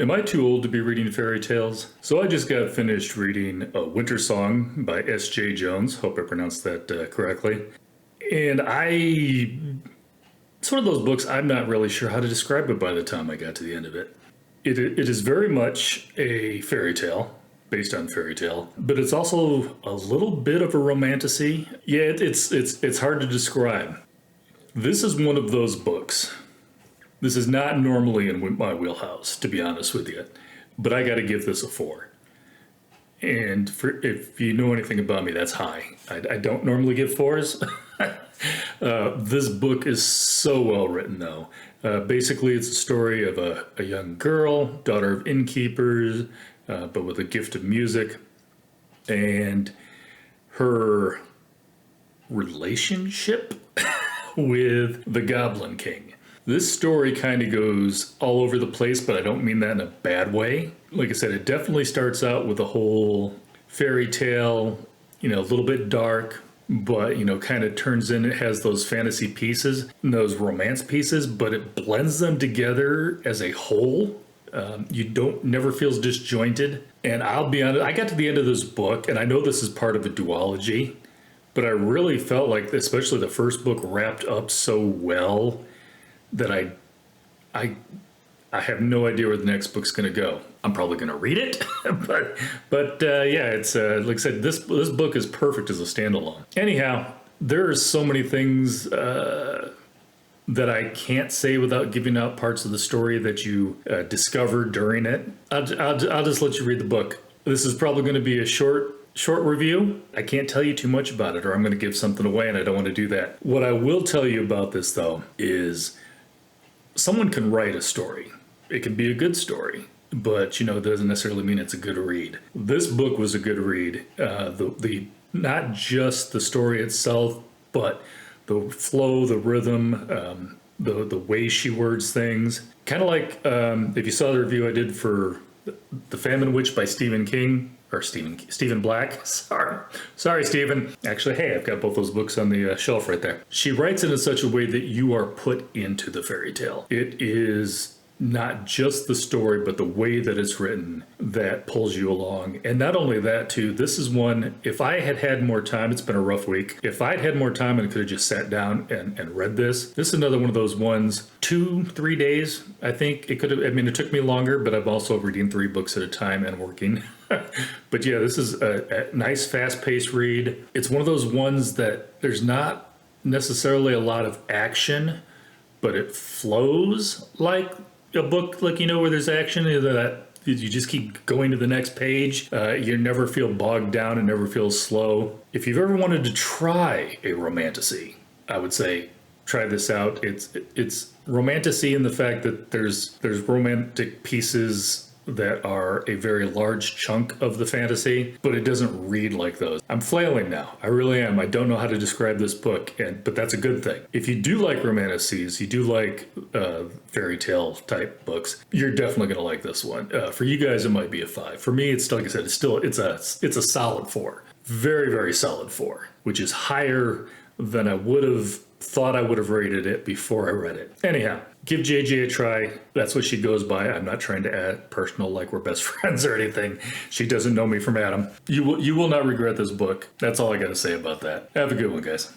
Am I too old to be reading fairy tales? So I just got finished reading Wintersong by S. Jae-Jones. Hope I pronounced that correctly. And it's one of those books I'm not really sure how to describe it by the time I got to the end of it. It is very much a fairy tale, based on fairy tale, but it's also a little bit of a romantasy. Yeah, it's hard to describe. This is one of those books. This is not normally in my wheelhouse, to be honest with you, but I got to give this a 4. And if you know anything about me, that's high. I don't normally give 4s. This book is so well written, though. Basically, it's a story of a young girl, daughter of innkeepers, but with a gift of music, and her relationship with the Goblin King. This story kind of goes all over the place, but I don't mean that in a bad way. Like I said, it definitely starts out with a whole fairy tale, a little bit dark, but, kind of turns in, it has those fantasy pieces and those romance pieces, but it blends them together as a whole. Never feels disjointed. And I'll be honest, I got to the end of this book, and I know this is part of a duology, but I really felt like, especially the first book, wrapped up so well that I have no idea where the next book's going to go. I'm probably going to read it, but yeah, it's like I said, this book is perfect as a standalone. Anyhow, there are so many things that I can't say without giving out parts of the story that you discover during it. I'll just let you read the book. This is probably going to be a short review. I can't tell you too much about it, or I'm going to give something away, and I don't want to do that. What I will tell you about this, though, is someone can write a story. It can be a good story, but it doesn't necessarily mean it's a good read. This book was a good read. The not just the story itself, but the flow, the rhythm, the way she words things. Kind of like if you saw the review I did for The Famine Witch by Stephen Black. Sorry, Stephen. Actually, hey, I've got both those books on the shelf right there. She writes it in such a way that you are put into the fairy tale. It is not just the story, but the way that it's written that pulls you along. And not only that, too, this is one, if I had more time, it's been a rough week. If I'd had more time and could have just sat down and read this is another one of those ones, 2-3 days, I think it could have, it took me longer, but I'm also reading 3 books at a time and working. But yeah, this is a nice, fast-paced read. It's one of those ones that there's not necessarily a lot of action, but it flows like a book, like, where there's action, that you just keep going to the next page. You never feel bogged down and never feel slow. If you've ever wanted to try a romantasy, I would say try this out. It's romantasy in the fact that there's romantic pieces that are a very large chunk of the fantasy, but it doesn't read like those. I'm flailing now. I really am. I don't know how to describe this book, but that's a good thing. If you do like romantasies, you do like fairy tale type books, you're definitely going to like this one. For you guys, it might be a 5. For me, it's like I said, it's a solid 4. Very, very solid 4, which is higher than I would have thought I would have rated it before I read it. Anyhow, give JJ a try. That's what she goes by. I'm not trying to add personal like we're best friends or anything. She doesn't know me from Adam. You will not regret this book. That's all I got to say about that. Have a good one, guys.